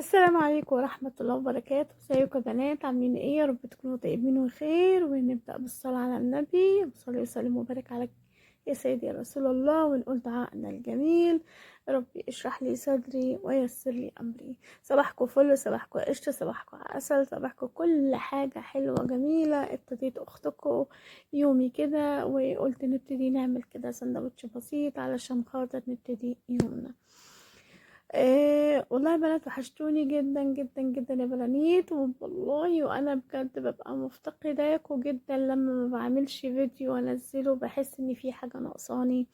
السلام عليكم ورحمة الله وبركاته. ازيكم يا بنات؟ عاملين ايه؟ يا رب تكونوا طيبين وخير. ونبدأ بالصلاة على النبي، وصلي وسلم وبارك على يا سيدي يا رسول الله، ونقول دعائنا الجميل: ربي اشرح لي صدري ويسر لي أمري. صباحكم فل، صباحكم قشطة، صباحكم عسل، صباحكم كل حاجة حلوة جميلة. ابتديت أختكم يومي كده، وقلت نبتدي نعمل كده سندوتش بسيط علشان خاطر نبتدي يومنا. والله يا بنات وحشتوني جدا جدا جدا يا بنانيت والله. وانا بجد ببقى مفتقداكوا جدا لما ما بعملش فيديو وانزله، بحس ان في حاجة ناقصاني.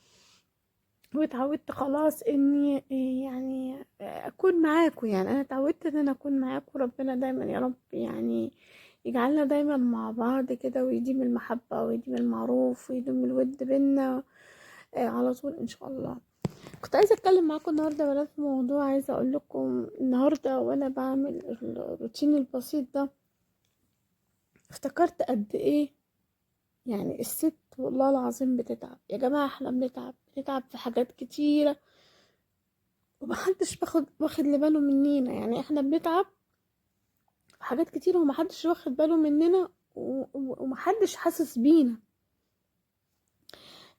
واتعودت خلاص اني يعني اكون معاكم. يعني انا اتعودت ان انا اكون معاكم. ربنا دايما يا رب يعني يجعلنا دايما مع بعض كده، ويديم المحبة ويديم المعروف ويديم الود بينا على طول ان شاء الله. كنت عايزه اتكلم معاكم النهارده يا بنات في موضوع. عايزه اقول لكم النهارده وانا بعمل الروتين البسيط ده، افتكرت قد ايه يعني الست والله العظيم بتتعب. يا جماعه احنا بنتعب في حاجات كتيره، ومحدش واخد باله مننا. يعني احنا بنتعب في حاجات كتيره ومحدش واخد باله مننا، ومحدش حاسس بينا.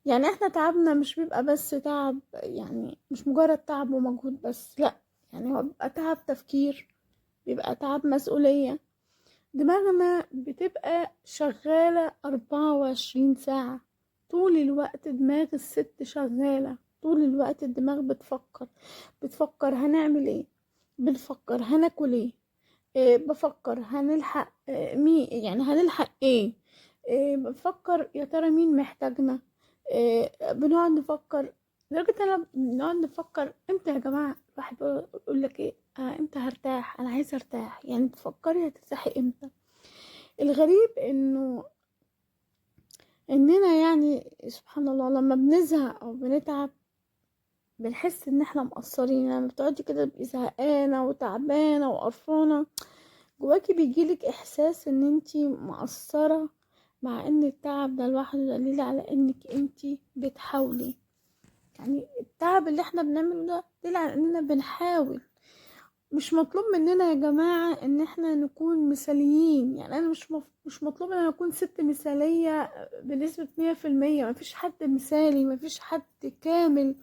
يعني احنا تعبنا مش بيبقى بس تعب، يعني مش مجرد تعب ومجهود بس، لا. يعني هو بيبقى تعب تفكير، بيبقى تعب مسؤولية. دماغنا بتبقى شغالة 24 ساعة. طول الوقت دماغ الست شغالة، طول الوقت الدماغ بتفكر هنعمل ايه، بنفكر هناكل ايه، بفكر هنلحق يعني هنلحق ايه، بفكر يا ترى مين محتاجنا. بنقعد نفكر لدرجة انا بنقعد نفكر امتى يا جماعة. الواحد يقول لك ايه، امتى هرتاح، انا عايزة ارتاح. يعني تفكري هترتاحي امتى؟ الغريب اننا يعني سبحان الله لما بنزهق او بنتعب بنحس ان احنا مقصرين. لما بتقعدي كده تبقي زهقانة وتعبانة وقرفانة، جواكي بيجيلك احساس ان انتي مقصرة، مع ان التعب ده لوحده دليل على انك انتي بتحاولي. يعني التعب اللي احنا بنعمله ده دليل على اننا بنحاول. مش مطلوب مننا يا جماعة ان احنا نكون مثاليين. يعني انا مش مطلوب ان انا اكون ست مثالية بنسبة 100%. مفيش حد مثالي، مفيش حد كامل.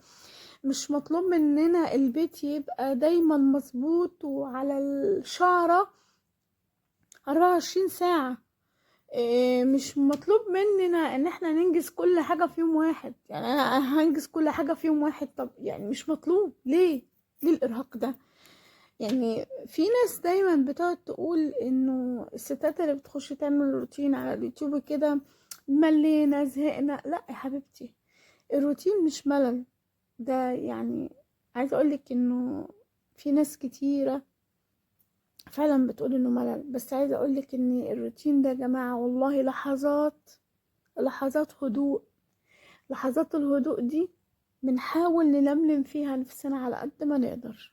مش مطلوب مننا البيت يبقى دايما مظبوط وعلى الشعرة 24 ساعة. مش مطلوب مننا ان احنا ننجز كل حاجة في يوم واحد. يعني انا هنجز كل حاجة في يوم واحد؟ طب يعني مش مطلوب. ليه الارهاق ده؟ يعني في ناس دايما بتقعد تقول انه الستات اللي بتخش تعمل روتين على اليوتيوب كده ملينا زهقنا. لا يا حبيبتي، الروتين مش ملل. ده يعني عايزه اقولك انه في ناس كتيره فعلا بتقول انه ملل، بس عايزه اقولك ان الروتين ده يا جماعه والله لحظات هدوء. لحظات الهدوء دي بنحاول نلملم فيها نفسنا على قد ما نقدر.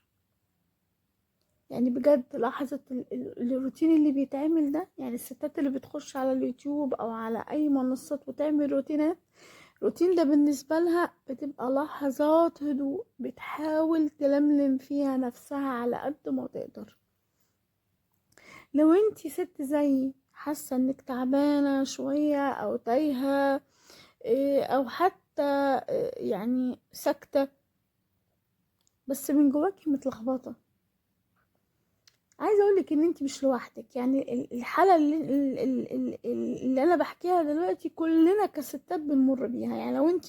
يعني بجد لحظة الروتين اللي بيتعمل ده، يعني الستات اللي بتخش على اليوتيوب او على اي منصات وتعمل روتينات، الروتين ده بالنسبة لها بتبقى لحظات هدوء بتحاول تلملم فيها نفسها على قد ما تقدر. لو انتي ست زي حاسة انك تعبانة شوية او تايهة، او حتى يعني ساكتة بس من جواكي متلخبطة، عايزه اقولك ان انت مش لوحدك. يعني الحاله اللي انا بحكيها دلوقتي كلنا كستات بنمر بيها. يعني لو انت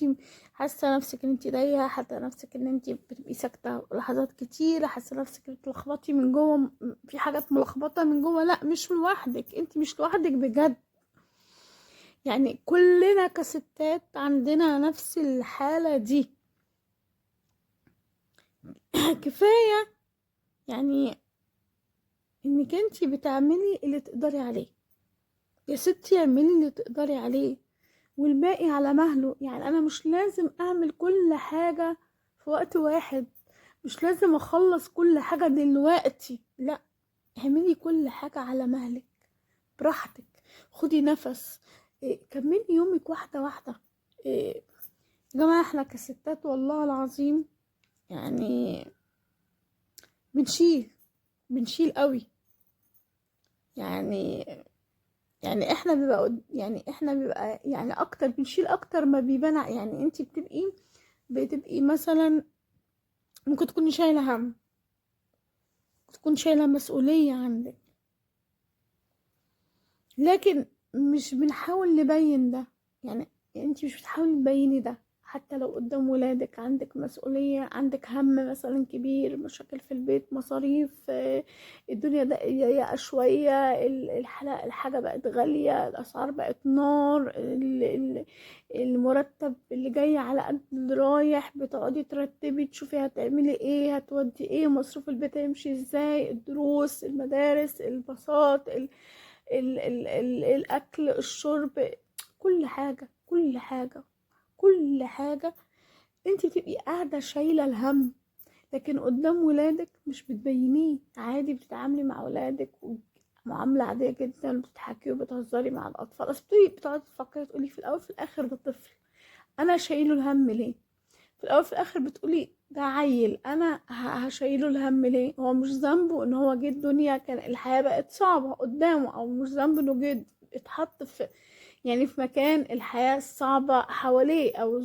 حاسه نفسك ان انت تايهه، حاسه نفسك ان انت بتبقي ساكته لحظات كتير، حاسه نفسك بتلخبطي من جوه، في حاجات ملخبطه من جوه، لا مش لوحدك. انت مش لوحدك بجد. يعني كلنا كستات عندنا نفس الحاله دي. كفايه يعني انك انت بتعملي اللي تقدري عليه. يا ستي اعملي اللي تقدري عليه والباقي على مهله. يعني انا مش لازم اعمل كل حاجة في وقت واحد، مش لازم اخلص كل حاجة دلوقتي، لا. اعملي كل حاجة على مهلك براحتك. خدي نفس، كملي يومك واحدة واحدة. يا جماعة احنا كستات والله العظيم يعني بنشيل بنشيل قوي. يعني احنا بيبقى يعني اكتر بنشيل اكتر ما بيبان. يعني انتي بتبقي مثلا ممكن تكوني شايلة هم، تكون شايلة مسؤولية عندك، لكن مش بنحاول نبين ده. يعني انتي مش بتحاولي تبيني ده حتى لو قدام ولادك. عندك مسؤولية، عندك هم مثلا كبير، مشاكل في البيت، مصاريف، الدنيا ضيقة شوية، الحاجة بقت غالية، الأسعار بقت نار، المرتب اللي جاي على قد اللي رايح، بتقعدي ترتبي تشوفي هتعملي ايه، هتودي ايه، مصروف البيت هيمشي ازاي، الدروس، المدارس، الباصات، الاكل، الشرب، كل حاجه كل حاجه كل حاجه. انت بتبقي قاعده شايله الهم، لكن قدام ولادك مش بتبينيه. عادي بتتعاملي مع ولادك معاملة عادية جدا، بتضحكي وبتهزري مع الأطفال. أصل بتقعدي تفكري تقولي في الأول في الآخر ده طفل، أنا شايله الهم ليه؟ في الأول في الآخر بتقولي ده عيل، أنا هشيله الهم ليه؟ هو مش ذنبه إن هو جه الدنيا، كان الحياة بقت صعبة قدامه، أو مش ذنبه إنه جه اتحط في يعني في مكان الحياة الصعبة حواليه، أو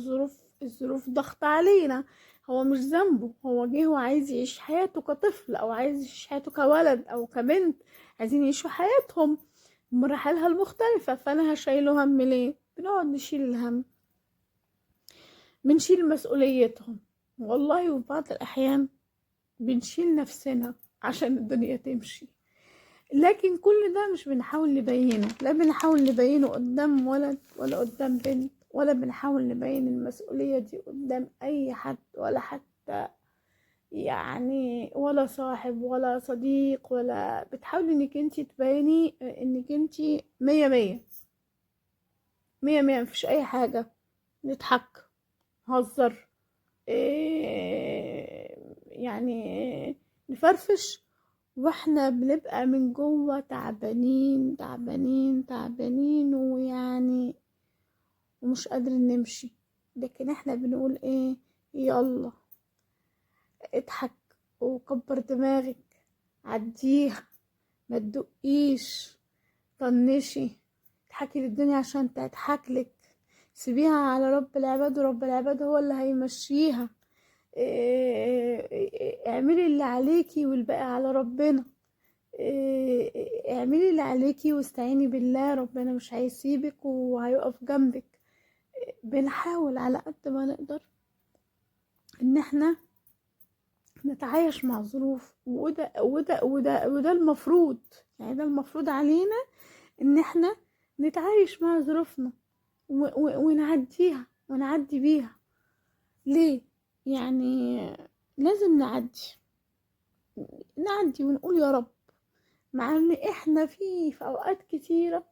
الظروف ضغط علينا. هو مش ذنبه، هو جه وعايز يعيش حياته كطفل، أو عايز يعيش حياته كولد أو كبنت، عايزين يعيشوا حياتهم بمراحلها المختلفة. فأنا هشيله هم ليه؟ بنقعد نشيل الهم، بنشيل مسؤوليتهم، والله. وفي بعض الأحيان بنشيل نفسنا عشان الدنيا تمشي. لكن كل ده مش بنحاول نبينه، لا بنحاول نبينه قدام ولد ولا قدام بنت، ولا بنحاول نبين المسؤولية دي قدام أي حد، ولا حتى يعني ولا صاحب ولا صديق. ولا بتحاولي انك انتي تبيني انك انتي مية مية مية مية، مفيش أي حاجة. نضحك، نهزر، يعني نفرفش، واحنا بنبقى من جوه تعبانين تعبانين تعبانين، ويعني ومش قادرين نمشي. لكن احنا بنقول ايه؟ يلا اضحك وكبر دماغك، عديها، ما تدقيش، طنشي، اضحكي للدنيا عشان تضحك لك، سيبيها على رب العباد، ورب العباد هو اللي هيمشيها. اعملي اللي عليكي والباقي على ربنا. اعملي اللي عليكي واستعيني بالله، ربنا مش هيسيبك وهيقف جنبك. بنحاول على قد ما نقدر ان احنا نتعايش مع الظروف، وده المفروض. يعني ده المفروض علينا، ان احنا نتعايش مع ظروفنا ونعديها ونعدي بيها. ليه؟ يعني لازم نعدي ونقول يا رب. مع ان احنا في اوقات كتيرة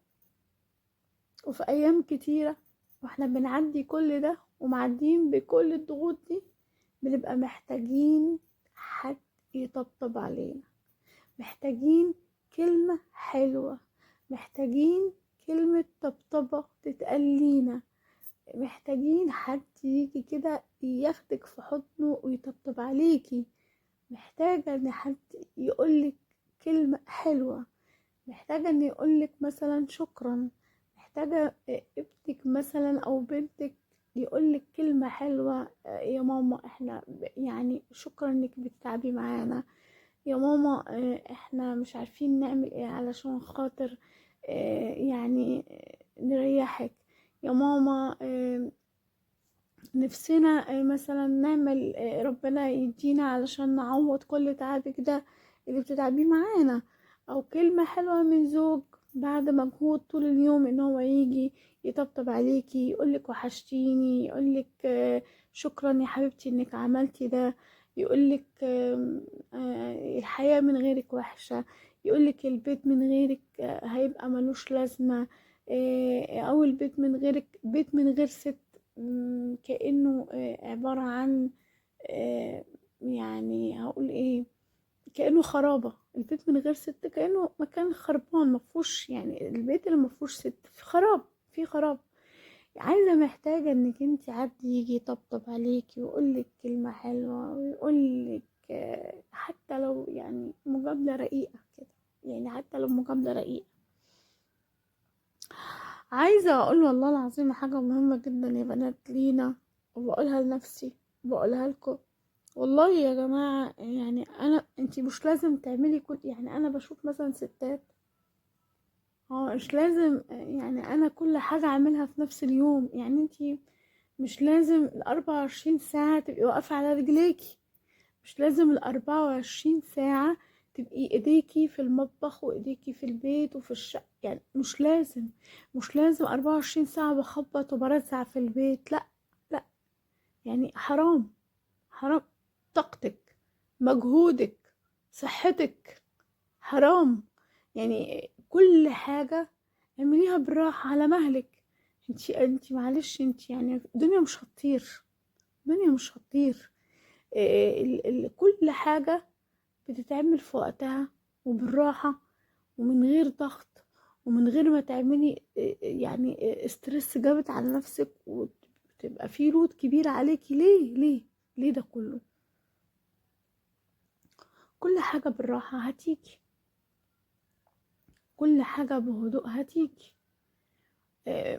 وفي ايام كتيرة واحنا بنعدي كل ده ومعديين بكل الضغوط دي، بنبقى محتاجين حد يطبطب علينا، محتاجين كلمة حلوة، محتاجين كلمة طبطبة تتقال لينا، محتاجين حد يجي كده ياخدك في حضنه ويطبطب عليكي، محتاجة ان حد يقولك كلمة حلوة، محتاجة ان يقولك مثلا شكرا، محتاجة ابنك مثلا او بنتك يقولك كلمة حلوة. يا ماما احنا يعني شكرا انك بتتعبي معانا، يا ماما احنا مش عارفين نعمل ايه علشان خاطر يعني نريحك، يا ماما نفسنا مثلا نعمل ربنا يدينا علشان نعوض كل تعبك ده اللي بتتعبيه معانا. او كلمة حلوة من زوج بعد مجهود طول اليوم، ان هو يجي يطبطب عليكي، يقولك وحشتيني، يقولك شكرا يا حبيبتي انك عملتي ده، يقولك الحياة من غيرك وحشة، يقولك البيت من غيرك هيبقى ملوش لازمة، او البيت من غيرك بيت من غير ست كأنه عبارة عن يعني هقول ايه، كأنه خرابة. البيت من غير ست كأنه مكان خربان مفهوش، يعني البيت اللي مفهوش ست في خراب، في خراب. عايزة محتاجة انك انت حد يجي يطبطب عليكي ويقولك كلمة حلوة، ويقولك حتى لو يعني مقابلة رقيقة كده، يعني حتى لو مقابلة رقيقة. عايزة اقول والله العظيم حاجة مهمة جدا يا بنات لينا، وبقولها لنفسي وبقولها لكم. والله يا جماعة يعني انتي مش لازم تعملي كل، يعني انا بشوف مثلا ستات، هو مش لازم يعني انا كل حاجة اعملها في نفس اليوم. يعني انتي مش لازم ال24 ساعة تبقي واقفة على رجليكي، مش لازم ال24 ساعة تبقي ايديكي في المطبخ وايديكي في البيت وفي الشقة. يعني مش لازم 24 ساعة بخبط وبرزع في البيت. لا، لا، يعني حرام، حرام. طاقتك، مجهودك، صحتك، حرام. يعني كل حاجة اعمليها بالراحة على مهلك. انتي معلش، انتي يعني الدنيا مش هتطير، الدنيا مش هتطير. كل حاجة بتتعمل في وقتها وبالراحة، ومن غير ضغط، ومن غير ما تعملي يعني استرس جامد على نفسك، وتبقى في لود كبير عليكي. ليه ده كله؟ كل حاجة بالراحة هتيجي، كل حاجة بهدوء هتيجي،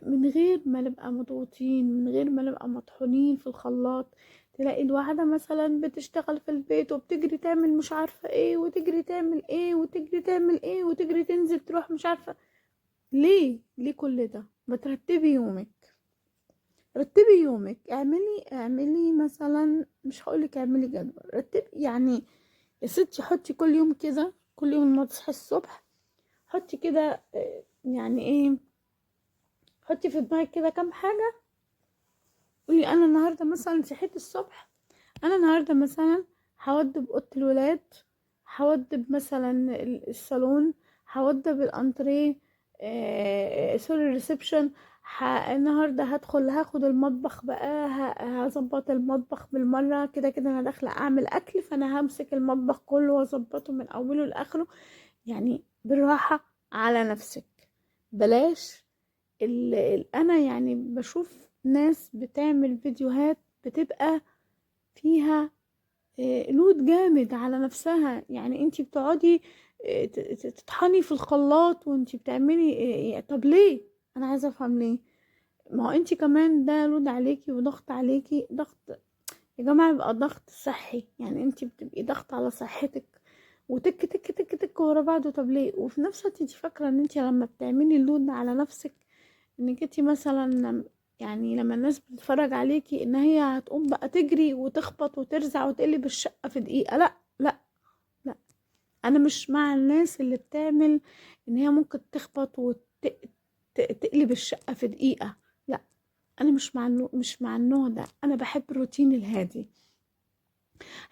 من غير ما نبقى مضغوطين، من غير ما نبقى مطحونين في الخلاط. تلاقي الواحدة مثلا بتشتغل في البيت وبتجري تعمل مش عارفة ايه، وتجري تعمل ايه، وتجري تعمل ايه، وتجري تنزل تروح مش عارفة. ليه كل ده؟ ما ترتبي يومك، رتبي يومك. اعملي مثلا، مش هقولك اعملي جدول، رتبي يعني يا ستي. حطي كل يوم كده، كل يوم ما تصحي الصبح حطي كده يعني ايه، حطي في دماغك كده كام حاجة. قولي انا النهارده مثلا صحيت الصبح، انا النهارده مثلا هوضب اوضه الولاد، هوضب مثلا الصالون، هوضب الانتريه، سوري الريسبشن. النهارده هاخد المطبخ بقى، هظبط المطبخ بالمره. كده كده انا داخله اعمل اكل، فانا همسك المطبخ كله واظبطه من اوله لاخره. يعني بالراحه على نفسك، بلاش انا يعني بشوف ناس بتعمل فيديوهات بتبقى فيها لود جامد على نفسها. يعني انتي بتقعدي تطحني في الخلاط وانتي بتعملي طب ليه؟ انا عايزه افهم ليه. ما هو انتي كمان ده لود عليكي وضغط عليكي، ضغط يا جماعه يبقى ضغط صحي. يعني انتي بتبقي ضغط على صحتك وتك تك تك تك ورا بعضه. طب ليه؟ وفي نفس الوقت انتي فاكره ان انتي لما بتعملي اللود على نفسك انك انتي مثلا يعني لما الناس بتتفرج عليكي ان هي هتقوم بقى تجري وتخبط وترزع وتقلب الشقة في دقيقة. لا، لا، لا. انا مش مع الناس اللي بتعمل ان هي ممكن تخبط وتقلب الشقة في دقيقة. لا، انا مش مع النوع ده. انا بحب الروتين الهادي،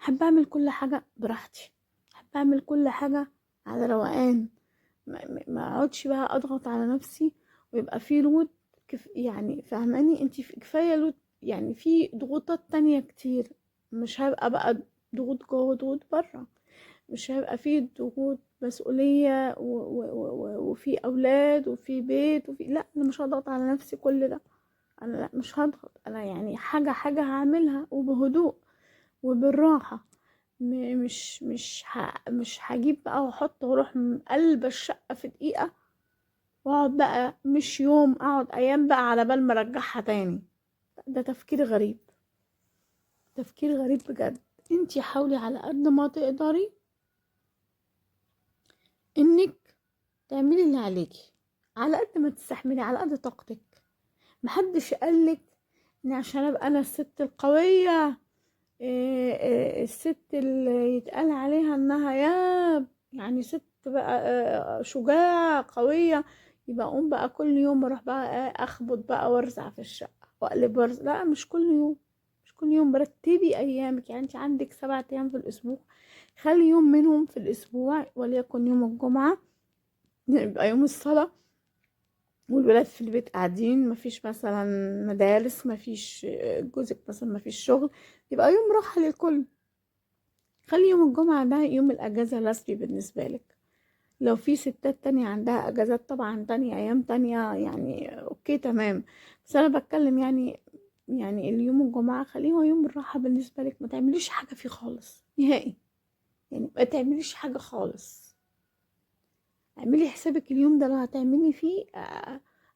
احب اعمل كل حاجة براحتي، احب اعمل كل حاجة على روقان. ما اقعدش بقى اضغط على نفسي ويبقى في لود. يعني فاهماني انتي؟ كفايه لود، يعني في ضغوطات تانية كتير. مش هيبقى بقى ضغوط جوه وضغوط بره، مش هيبقى في ضغوط مسؤوليه وفي اولاد وفي بيت وفي، لا انا مش هضغط على نفسي كل ده. انا لا، مش هضغط. انا يعني حاجه هعملها وبهدوء وبالراحه. مش هجيب بقى واحط واروح قلب الشقة في دقيقة، واقعد بقى مش يوم، اقعد ايام بقى على بال ما ارجعها تاني. ده تفكير غريب، تفكير غريب بجد. انتي حاولي على قد ما تقدري انك تعملي اللي عليكي على قد ما تستحملي، على قد طاقتك. محدش قالك ان عشان ابقى انا الست القوية، الست اللي يتقال عليها انها يعني ست بقى شجاعة قوية، يبقى اقوم بقى كل يوم اروح بقى اخبط بقى وارزع في الشقة واقلب وارزع. لا، مش كل يوم، مش كل يوم. برتبي ايامك. يعني انت عندك 7 ايام في الاسبوع، خلي يوم منهم في الاسبوع وليكن يوم الجمعة يبقى يوم الصلاة، والولاد في البيت قاعدين، مفيش مثلا مدارس، مفيش جوزك مثلا مفيش شغل، يبقى يوم راحة للكل. خلي يوم الجمعة ده يوم الأجازة الرسمي بالنسبة لك. لو في ستات تانية عندها أجازات طبعا تانية، أيام تانية، يعني أوكي تمام. بس أنا بتكلم يعني اليوم الجمعة خليه هو يوم الراحة بالنسبة لك، ما تعمليش حاجة فيه خالص نهائي. يعني ما تعمليش حاجة خالص. اعملي حسابك اليوم ده لو هتعملي فيه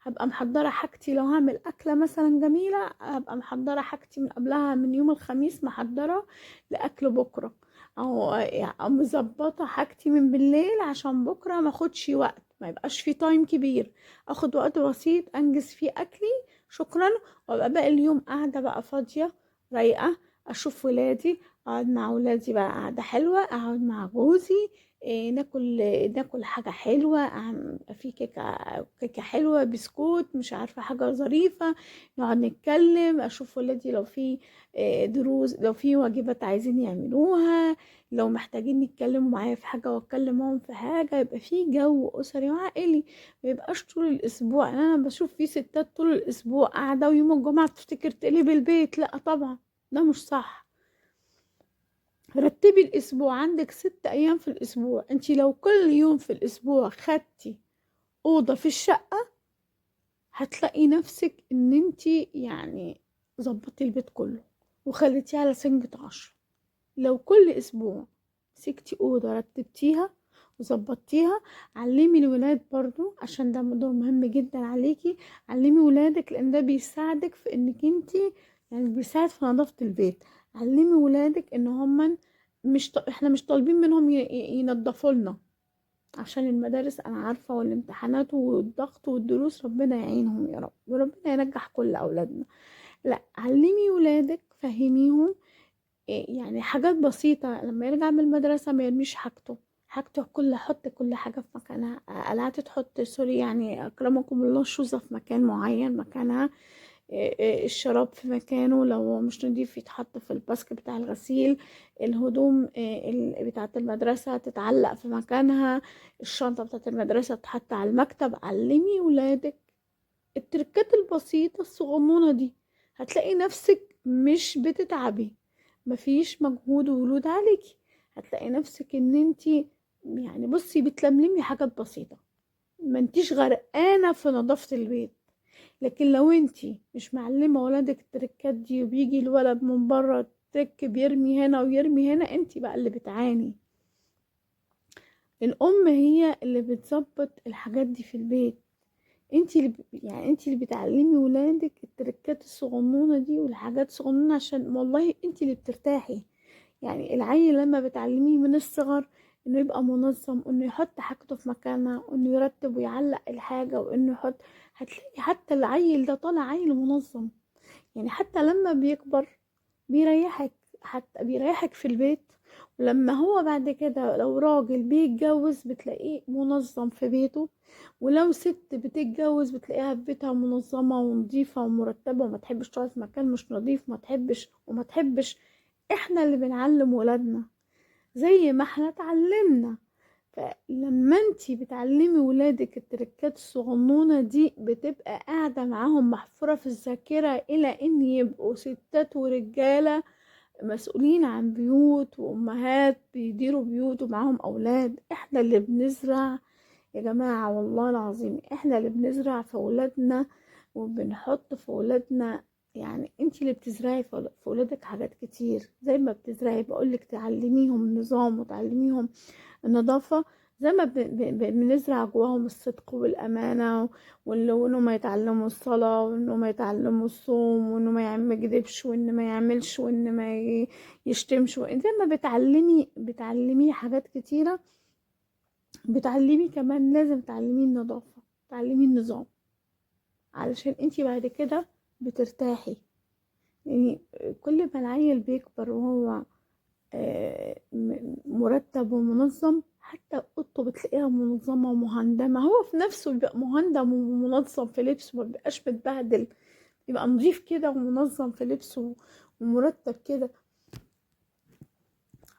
هبقى محضرة حاجتي. لو هعمل أكلة مثلا جميلة هبقى محضرة حاجتي من قبلها، من يوم الخميس محضرة لأكل بكرة، أو مظبطة حاجتي من بالليل عشان بكرة ما اخدش وقت، ما يبقاش فيه تايم كبير، اخد وقت بسيط انجز فيه أكلي شكرا. وابقى باقي اليوم قاعدة بقى فاضية رايقة، اشوف ولادي، اقعد مع ولادي بقى قعدة حلوة، اقعد مع جوزي، ناكل حاجة حلوة، في كيكة حلوة، بسكوت، مش عارفة حاجة ظريفة، نقعد نتكلم، اشوف ولادي لو في دروس، لو في واجبات عايزين يعملوها، لو محتاجين يتكلموا معايا في حاجة واتكلم معاهم في حاجة، يبقى في جو اسري وعائلي. ما يبقاش طول الاسبوع. انا بشوف في ستات طول الاسبوع قاعدة ويوم الجمعة بتفتكر تقلب البيت، لا طبعا ده مش صح. رتبي الاسبوع، عندك 6 ايام في الاسبوع، انتي لو كل يوم في الاسبوع خدتي اوضة في الشقة هتلاقي نفسك ان انتي يعني ظبطي البيت كله وخليتيه على سنجة 10. لو كل اسبوع مسكتي اوضة رتبتيها وظبطتيها. علمي الولاد برضو عشان ده موضوع مهم جدا عليكي، علمي ولادك لان ده بيساعدك في انك انتي يعني بيساعد في نظافة البيت. علمي ولادك ان هما احنا مش طالبين منهم ينضفوا لنا عشان المدارس انا عارفة، والامتحانات والضغط والدروس، ربنا يعينهم يا رب وربنا ينجح كل اولادنا. لا، علمي ولادك، فهميهم يعني حاجات بسيطة. لما يرجع من المدرسة ما يرميش حاجته حط كل حاجة في مكانها. قلعت تحط سوري يعني أكرمكم الله الشوزة في مكان معين مكانها، الشراب في مكانه، لو مش نضيف يتحط في الباسك بتاع الغسيل، الهدوم بتاعة المدرسة تتعلق في مكانها، الشنطة بتاعة المدرسة تتحط على المكتب. علمي ولادك التركات البسيطة الصغنونة دي، هتلاقي نفسك مش بتتعبي، مفيش مجهود وولود عليكي، هتلاقي نفسك ان انتي يعني بصي بتلملمي حاجات بسيطة، ما انتيش غرقانة في نظافة البيت. لكن لو انتي مش معلمة ولادك التركات دي وبيجي الولد من بره ترك بيرمي هنا ويرمي هنا، انتي بقى اللي بتعاني. الام هي اللي بتظبط الحاجات دي في البيت. يعني انتي اللي بتعلمي ولادك التركات الصغنونة دي والحاجات الصغنونة، عشان والله انتي اللي بترتاحي. يعني العيل لما بتعلميه من الصغر انه يبقى منظم، انه يحط حاجته في مكانها، وانه يرتب ويعلق الحاجة، وانه يحط، هتلاقي حتى العيل ده طالع عيل منظم. يعني حتى لما بيكبر بيريحك، حتى بيريحك في البيت. ولما هو بعد كده لو راجل بيتجوز بتلاقيه منظم في بيته، ولو ست بتتجوز بتلاقيها في بيتها منظمة ونظيفة ومرتبة، وما تحبش تقعد في مكان مش نظيف، ما تحبش وما تحبش. احنا اللي بنعلم ولادنا زي ما احنا اتعلمنا. فلما انتي بتعلمي ولادك التركات الصغنونة دي بتبقى قاعدة معاهم محفورة في الذاكرة إلى ان يبقوا ستات ورجالة مسؤولين عن بيوت، وأمهات بيديروا بيوت ومعاهم أولاد. احنا اللي بنزرع يا جماعة، والله العظيم احنا اللي بنزرع في ولادنا وبنحط في ولادنا. يعني انتي اللي بتزرعي في ولادك حاجات كتير، زي ما بتزرعي بقولك تعلميهم النظام وتعلميهم النظافة، زي ما بنزرع جواهم الصدق والأمانة، وإنه ما يتعلموا الصلاة، وإنه ما يتعلموا الصوم، وإنه ما يكذبش، وإنه ما يعملش، وإنه ما يشتمش. زي ما بتعلميه حاجات كتيرة، بتعلمي كمان لازم تعلميه النظافة، تعلميه النظام، علشان انتي بعد كده بترتاحي. يعني كل ما العيل بيكبر وهو مرتب ومنظم، حتى اوضته بتلاقيها منظمة ومهندمة، هو في نفسه بيبقى مهندم ومنظم في لبسه، ما بيبقاش متبهدل، يبقى نظيف كده ومنظم في لبسه ومرتب كده.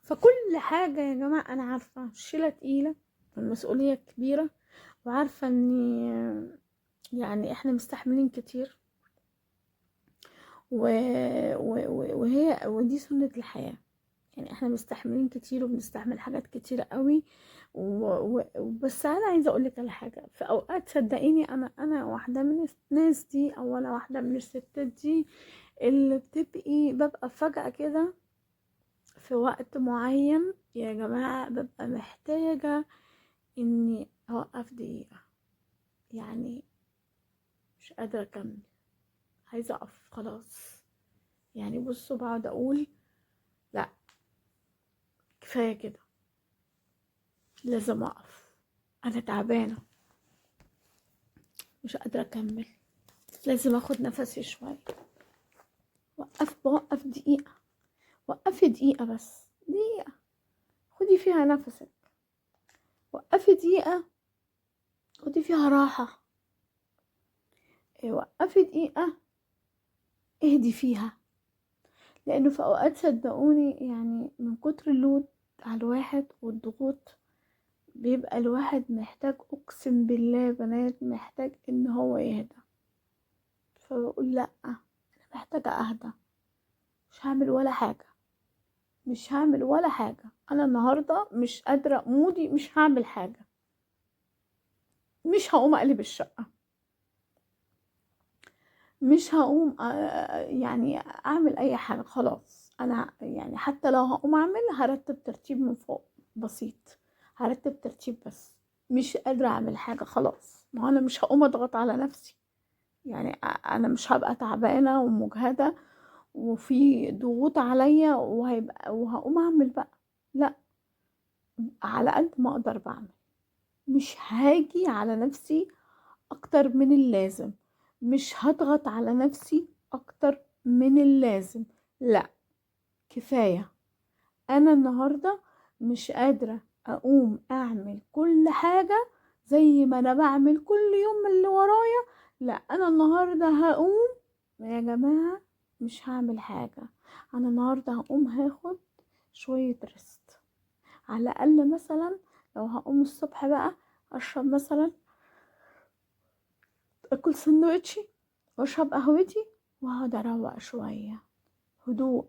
فكل حاجة يا جماعة أنا عارفة الشيلة تقيلة والمسؤولية كبيرة، وعارفة ان يعني احنا مستحملين كتير ودي سنة الحياة. يعني احنا مستحملين كتير وبنستحمل حاجات كتيرة قوي بس انا عايزة اقولك على حاجة، في اوقات صدقيني انا واحدة من الناس دي، او انا واحدة من الستات دي اللي ببقى فجأة كده في وقت معين يا جماعة ببقى محتاجة اني اوقف دقيقة، يعني مش قادرة اكمل، عايزة اقف خلاص. يعني بصوا بقعد اقول لا كفاية كده، لازم اقف، انا تعبانة مش قادرة اكمل، لازم اخد نفسي شوية. بوقف دقيقة، وقفي دقيقة بس، دقيقة خدي فيها نفسك، وقفي دقيقة خدي فيها راحة، وقفي دقيقة اهدي فيها. لانه في اوقات صدقوني يعني من كتر اللود على الواحد والضغوط بيبقى الواحد محتاج، اقسم بالله يا بنات محتاج ان هو يهدى. فبقول لا، انا محتاجة اهدى، مش هعمل ولا حاجة، مش هعمل ولا حاجة. انا النهاردة مش قادرة، مودي مش هعمل حاجة، مش هقوم اقلب الشقة، مش هقوم يعني اعمل اي حاجة خلاص. انا يعني حتى لو هقوم اعمل هرتب ترتيب من فوق بسيط، هرتب ترتيب بس، مش قادرة اعمل حاجة خلاص. ما انا مش هقوم اضغط على نفسي، يعني انا مش هبقى تعبانة ومجهدة وفي ضغوط عليا وهقوم اعمل بقى، لا، على قد ما اقدر بعمل، مش هاجي على نفسي اكتر من اللازم، مش هضغط على نفسي اكتر من اللازم، لا كفاية. انا النهاردة مش قادرة اقوم اعمل كل حاجة زي ما انا بعمل كل يوم اللي ورايا، لا انا النهاردة هقوم يا جماعة مش هعمل حاجة. انا النهاردة هقوم هاخد شوية ريست، على الاقل مثلا لو هقوم الصبح بقى اشرب مثلا، اكل سندوتشي واشرب قهوتي واقعد اروق شوية، هدوء،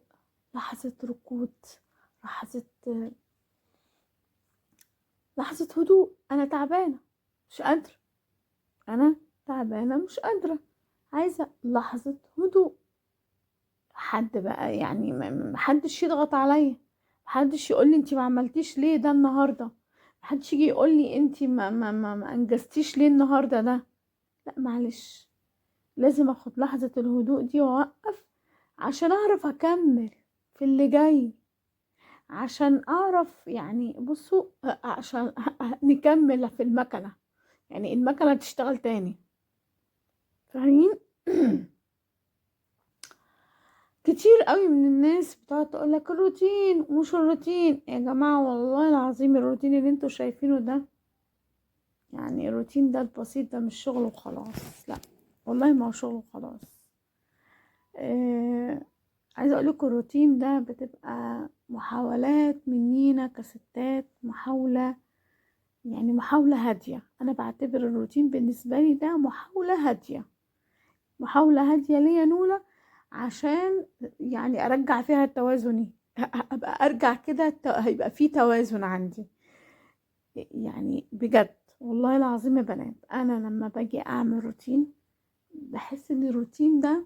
لحظة ركود، لحظة لحظة هدوء. انا تعبانة مش قادرة، انا تعبانة مش قادرة، عايزة لحظة هدوء. حد بقى يعني محدش يضغط عليا، محدش يقولي انتي ما عملتيش ليه ده النهاردة، محدش يجي يقولي انتي ما انجزتيش ليه النهاردة ده، لا معلش، لازم اخد لحظة الهدوء دي واوقف عشان اعرف اكمل في اللي جاي، عشان اعرف يعني بصوا عشان نكمل في المكنة، يعني المكنة تشتغل تاني، فاهمين؟ كتير قوي من الناس بتقعد تقولك الروتين ومش الروتين. يا جماعة والله العظيم الروتين اللي انتوا شايفينه ده، يعني الروتين ده البسيط ده مش شغل وخلاص، لا والله ما هو شغل وخلاص. عايزة اقولكوا الروتين ده بتبقى محاولات منينا كستات، محاولة يعني محاولة هادية. انا بعتبر الروتين بالنسبة لي ده محاولة هادية، محاولة هادية ليا نولة، عشان يعني ارجع فيها توازني، ابقى ارجع كده هيبقى في توازن عندي. يعني بجد والله العظيم يا بنات انا لما باجي اعمل روتين بحس ان الروتين ده،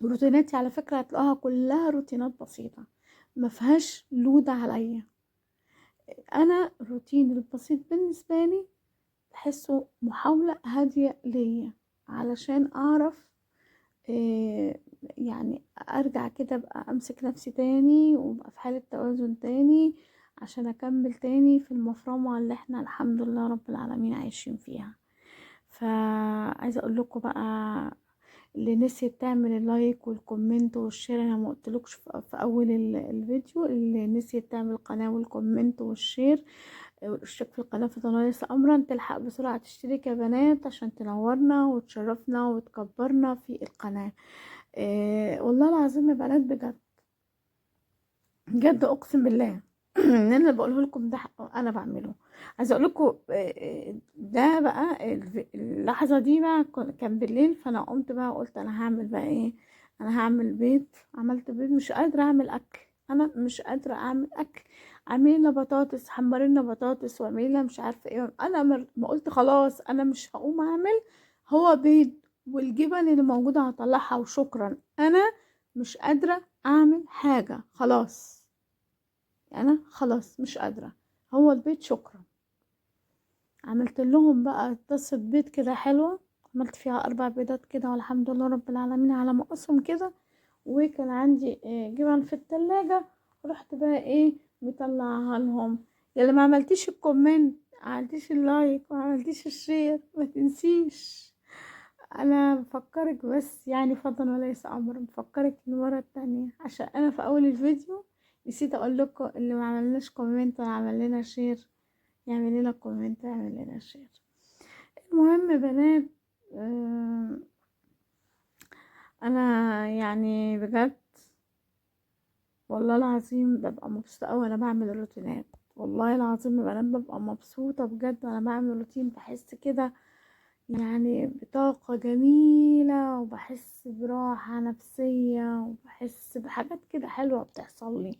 روتيناتي على فكرة هتلاقوها كلها روتينات بسيطة ما فيهاش لود عليا. انا الروتين البسيط بالنسبة لي بحسه محاولة هادية ليا، علشان اعرف إيه يعني ارجع كده ابقى امسك نفسي تاني وابقى في حالة توازن تاني، عشان اكمل تاني في المفرمة اللي احنا الحمد لله رب العالمين عايشين فيها. فعايزة اقول لكم بقى، اللي نسيت تعمل اللايك والكومنت والشير، انا ما قلتلكش في اول الفيديو، اللي نسيت تعمل القناة والكومنت والشير والاشتراك في القناة في ليس امرا، تلحق بسرعة تشترك يا بنات عشان تنورنا وتشرفنا وتكبرنا في القناة. والله العظيم يا بنات بجد بجد اقسم بالله ان انا بقوله لكم ده انا بعمله. عايزه اقول لكم ده بقى اللحظه دي بقى كان بالليل، فانا قمت بقى قلت انا هعمل بقى ايه، انا هعمل بيض. عملت بيض، مش قادره اعمل اكل، انا مش قادره اعمل اكل، عاملين بطاطس، حمرنا بطاطس وعاملين مش عارفه ايه. انا ما قلت خلاص انا مش هقوم اعمل، هو بيض والجبن اللي موجوده هطلعها وشكرا، انا مش قادره اعمل حاجه خلاص. انا خلاص مش قادرة، هو البيت شكرا. عملت لهم بقى طاسة بيض كده حلوة، عملت فيها 4 بيضات كده والحمد لله رب العالمين على مقاسهم كده. وكان عندي جبن في التلاجة، رحت بقى ايه مطلعها لهم. يا ما عملتيش الكومنت، عملتيش اللايك، وما عملتيش الشير، ما تنسيش. انا بفكرك بس يعني فضلا وليس امرا، بفكرك المرة التانية عشان انا في اول الفيديو نسيت اقول لكم اللي ما عملناش كومنت ولا عمل لنا شير يعمل لنا كومنت يعمل لنا شير. المهم بنات، آه، انا يعني بجد والله العظيم ببقى مبسوطة اوي وانا بعمل الروتينات. والله العظيم يا بنات ببقى مبسوطة بجد وانا بعمل روتين، بحس كده يعني بطاقة جميلة، وبحس براحة نفسية، وبحس بحاجات كده حلوة بتحصل لي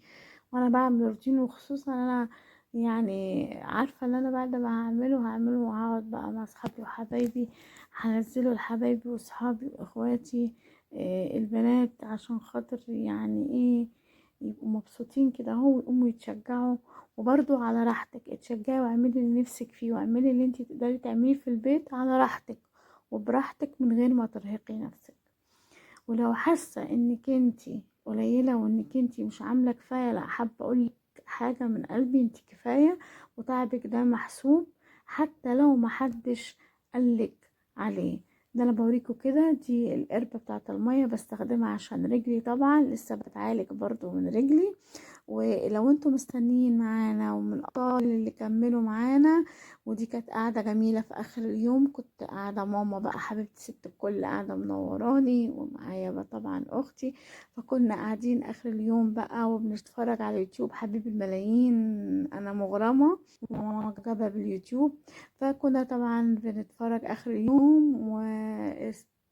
وانا بعمل روتين. وخصوصا انا يعني عارفة ان انا بعد ما هعمله وهقعد بقى مع اصحابي وحبايبي، هنزله لحبايبي واصحابي واخواتي البنات، عشان خاطر يعني ايه يبقوا مبسوطين كده اهو، ويقوموا يتشجعوا. وبرضو على راحتك اتشجعي واعملي اللي نفسك فيه، واعملي اللي انتي تقدري تعمليه في البيت على راحتك وبراحتك من غير ما ترهقي نفسك. ولو حاسه انك انتي قليله وانك انتي مش عامله كفايه، لا، حابه اقولك حاجه من قلبي، انتي كفايه وتعبك ده محسوب، حتى لو محدش قالك عليه. ده انا بوريكم كده، دي القربة بتاعه المية بستخدمها عشان رجلي، طبعا لسه بتعالج برضو من رجلي. ولو انتم مستنيين معانا ومن الابطال اللي كملوا معانا، ودي كانت قاعده جميله في اخر اليوم، كنت قاعده ماما بقى حبيبتي ست الكل قاعده منوراني، ومعايا بقى طبعا اختي. فكنا قاعدين اخر اليوم بقى وبنتفرج على اليوتيوب حبيب الملايين، انا مغرمه ومعجبه باليوتيوب. فكنا طبعا بنتفرج اخر اليوم،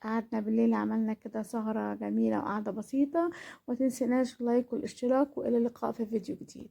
قعدنا بالليل عملنا كده سهرة جميلة وقعدة بسيطة. ومتنسيناش اللايك والاشتراك، والى اللقاء في فيديو جديد.